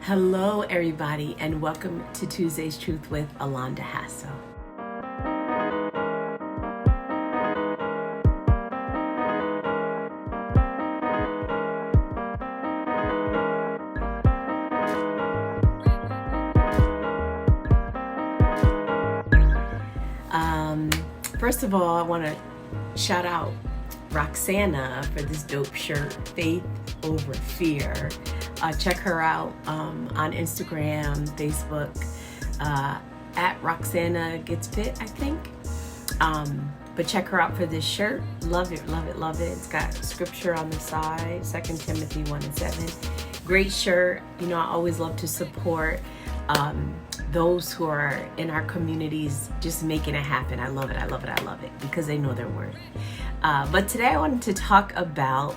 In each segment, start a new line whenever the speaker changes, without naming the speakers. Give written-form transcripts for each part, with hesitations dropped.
Hello, everybody, and welcome to Tuesday's Truth with Alonda Hasso. First of all, I want to shout out Roxana for this dope shirt, Faith Over Fear. Check her out on Instagram, Facebook, at Roxana Gets Fit, I think. But check her out for this shirt. Love it, love it, love it. It's got scripture on the side, 2 Timothy 1:7. Great shirt. You know, I always love to support those who are in our communities just making it happen. I love it, I love it, I love it, because they know their worth. But today I wanted to talk about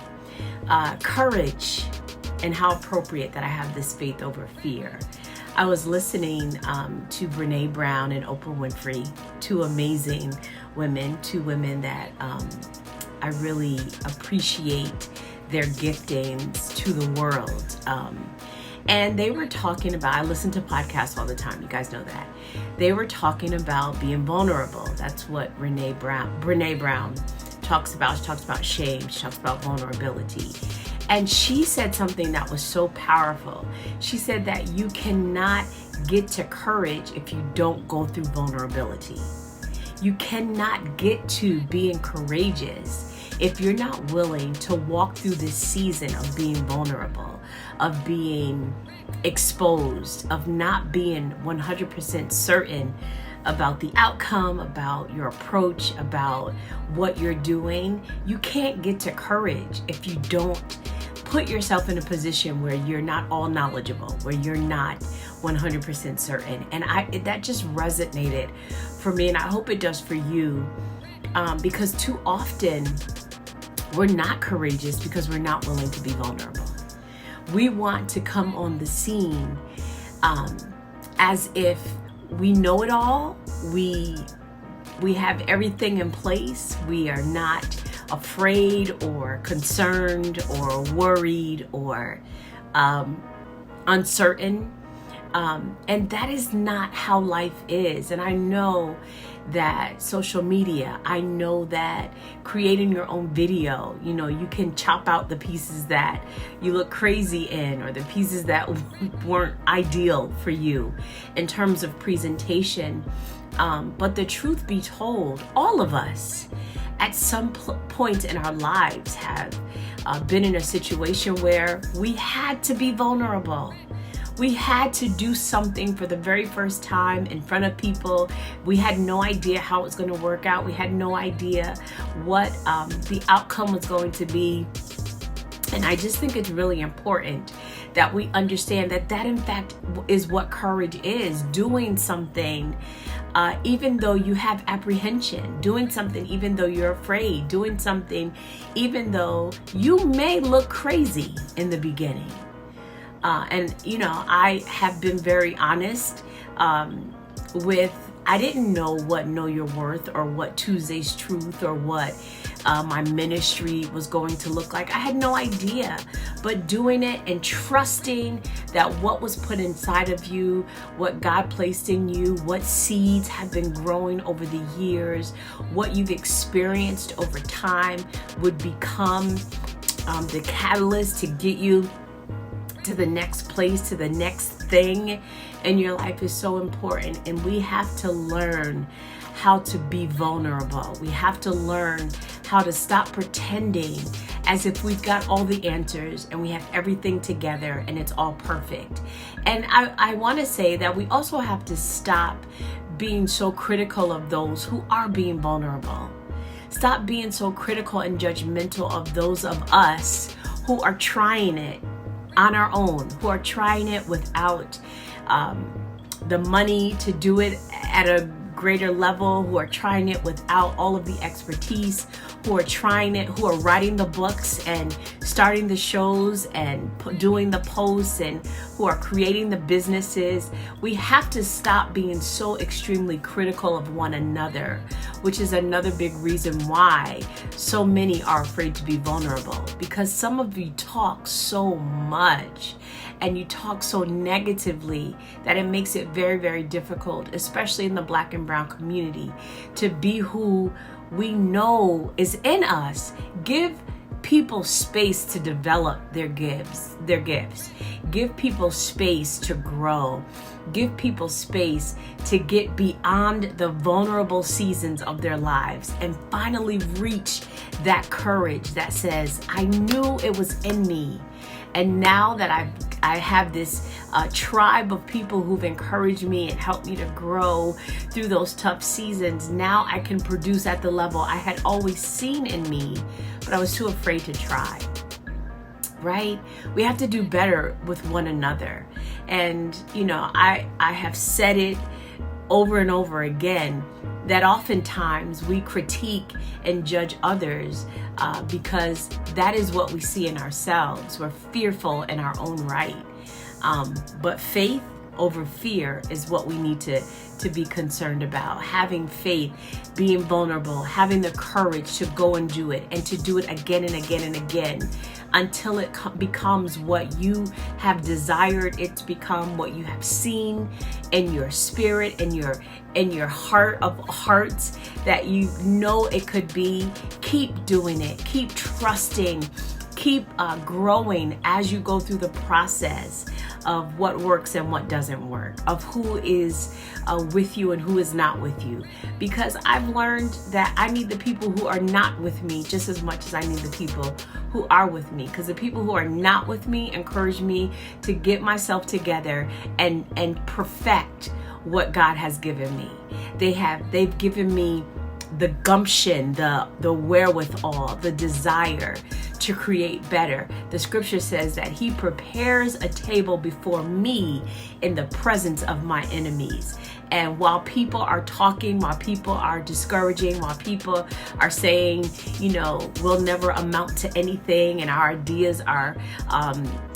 courage and how appropriate that I have this faith over fear. I was listening to Brene Brown and Oprah Winfrey, two amazing women, two women that I really appreciate their giftings to the world. And they were talking about, I listen to podcasts all the time, you guys know that. They were talking about being vulnerable. That's what Brene Brown talks about. She talks about shame, she talks about vulnerability. And she said something that was so powerful. She said that you cannot get to courage if you don't go through vulnerability. You cannot get to being courageous if you're not willing to walk through this season of being vulnerable, of being exposed, of not being 100% certain about the outcome, about your approach, about what you're doing. You can't get to courage if you don't put yourself in a position where you're not all knowledgeable, where you're not 100% certain. And that just resonated for me, and I hope it does for you, because too often we're not courageous because we're not willing to be vulnerable. We want to come on the scene as if we know it all. We have everything in place. We are not afraid or concerned or worried or uncertain. And that is not how life is. And I know that social media, I know that creating your own video, you know, you can chop out the pieces that you look crazy in or the pieces that weren't ideal for you in terms of presentation. But the truth be told, all of us at some point in our lives have been in a situation where we had to be vulnerable. We had to do something for the very first time in front of people. We had no idea how it was going to work out. We had no idea what the outcome was going to be. And I just think it's really important that we understand that in fact is what courage is. Doing something even though you have apprehension, doing something even though you're afraid, doing something even though you may look crazy in the beginning. And, you know, I have been very honest I didn't know what Know Your Worth or what Tuesday's Truth or what my ministry was going to look like. I had no idea, but doing it and trusting that what was put inside of you, what God placed in you, what seeds have been growing over the years, what you've experienced over time would become the catalyst to get you to the next place, to the next thing in your life is so important. And we have to learn how to be vulnerable. We have to learn how to stop pretending as if we've got all the answers and we have everything together and it's all perfect. And I want to say that we also have to stop being so critical of those who are being vulnerable. Stop being so critical and judgmental of those of us who are trying it on our own, who are trying it without the money to do it at a greater level, who are trying it without all of the expertise, who are trying it, who are writing the books and starting the shows and doing the posts, and who are creating the businesses. We have to stop being so extremely critical of one another, which is another big reason why so many are afraid to be vulnerable, because some of you talk so much and you talk so negatively that it makes it very, very difficult, especially in the Black and brown community, to be who we know is in us. Give people space to develop their gifts. Give people space to grow. Give people space to get beyond the vulnerable seasons of their lives and finally reach that courage that says, I knew it was in me. And now that I have this tribe of people who've encouraged me and helped me to grow through those tough seasons, now I can produce at the level I had always seen in me, but I was too afraid to try. Right? We have to do better with one another. And, I have said it over and over again that oftentimes we critique and judge others because that is what we see in ourselves. We're fearful in our own right. But faith over fear is what we need to be concerned about. Having faith, being vulnerable, having the courage to go and do it, and to do it again and again and again until it becomes what you have desired it to become, what you have seen in your spirit, in your heart of hearts, that you know it could be. Keep doing it. Keep trusting. Keep growing as you go through the process of what works and what doesn't work, of who is with you and who is not with you. Because I've learned that I need the people who are not with me just as much as I need the people who are with me. Because the people who are not with me encourage me to get myself together and perfect what God has given me. They've given me the gumption, the wherewithal, the desire to create better. The scripture says that he prepares a table before me in the presence of my enemies. And while people are talking, while people are discouraging, while people are saying, we'll never amount to anything, and our ideas are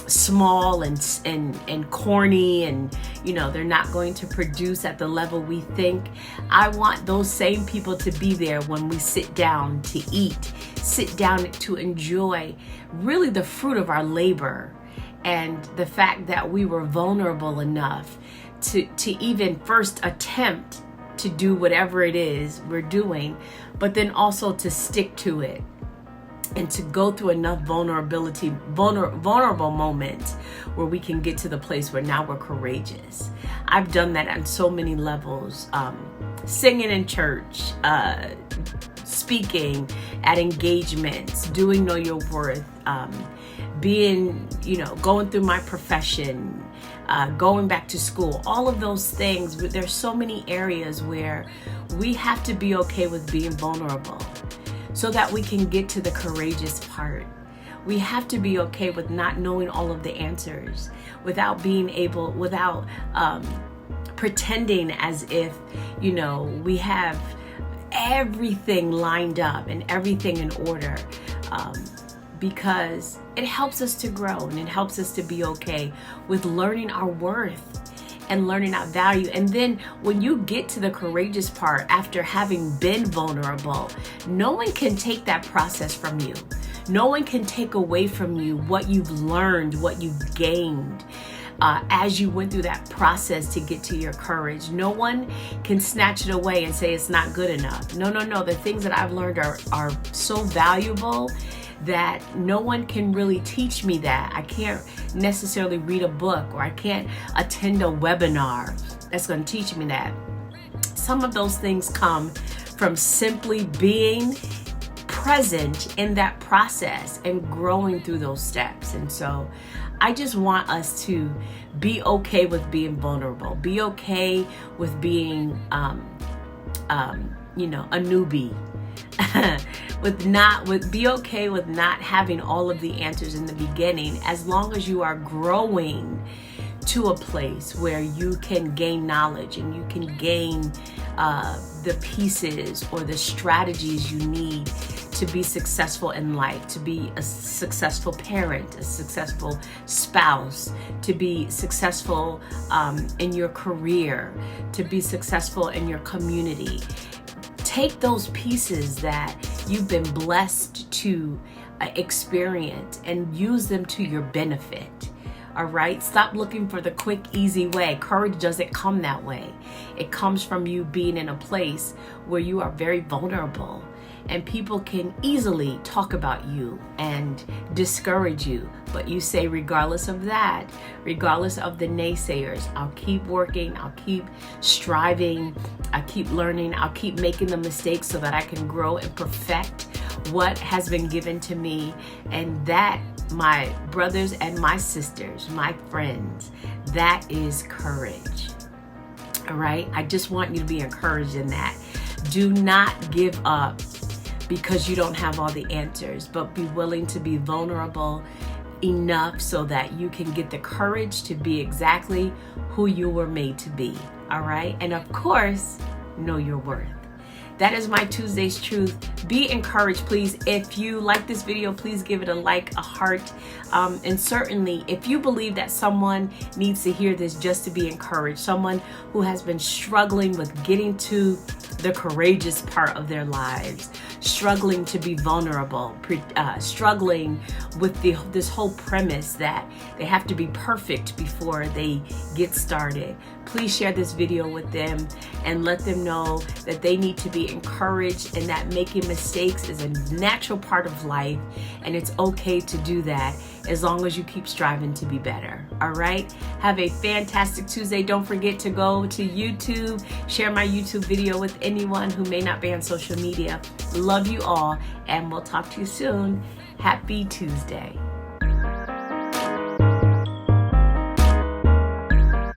small and corny, and they're not going to produce at the level we think, I want those same people to be there when we sit down to eat, sit down to enjoy really the fruit of our labor, and the fact that we were vulnerable enough to even first attempt to do whatever it is we're doing, but then also to stick to it and to go through enough vulnerable moments where we can get to the place where now we're courageous. I've done that on so many levels, singing in church, speaking at engagements, doing Know Your Worth, being, going through my profession, going back to school, all of those things. There's so many areas where we have to be okay with being vulnerable so that we can get to the courageous part. We have to be okay with not knowing all of the answers, without pretending as if, we have everything lined up and everything in order, because it helps us to grow, and it helps us to be okay with learning our worth and learning our value. And then when you get to the courageous part after having been vulnerable, no one can take that process from you. No one can take away from you what you've learned, what you've gained as you went through that process to get to your courage. No one can snatch it away and say it's not good enough. No. The things that I've learned are so valuable that no one can really teach me that. I can't necessarily read a book, or I can't attend a webinar that's going to teach me that. Some of those things come from simply being present in that process and growing through those steps. And so I just want us to be okay with being vulnerable, be okay with being a newbie, be okay with not having all of the answers in the beginning, as long as you are growing to a place where you can gain knowledge and you can gain the pieces or the strategies you need to be successful in life, to be a successful parent, a successful spouse, to be successful in your career, to be successful in your community. Take those pieces that you've been blessed to experience and use them to your benefit. All right? Stop looking for the quick, easy way. Courage doesn't come that way. It comes from you being in a place where you are very vulnerable and people can easily talk about you and discourage you. But you say, regardless of that, regardless of the naysayers, I'll keep working, I'll keep striving, I'll keep learning, I'll keep making the mistakes so that I can grow and perfect what has been given to me. And that, my brothers and my sisters, my friends, that is courage. All right? I just want you to be encouraged in that. Do not give up because you don't have all the answers, but be willing to be vulnerable enough so that you can get the courage to be exactly who you were made to be. All right? And of course, know your worth. That is my Tuesday's Truth. Be encouraged, please. If you like this video, please give it a like, a heart. And certainly, if you believe that someone needs to hear this just to be encouraged, someone who has been struggling with getting to the courageous part of their lives, struggling to be vulnerable, struggling with this whole premise that they have to be perfect before they get started, please share this video with them and let them know that they need to be encouraged and that making mistakes is a natural part of life and it's okay to do that as long as you keep striving to be better. All right? Have a fantastic Tuesday. Don't forget to go to YouTube, share my YouTube video with anyone who may not be on social media. Love you all, and we'll talk to you soon. Happy Tuesday.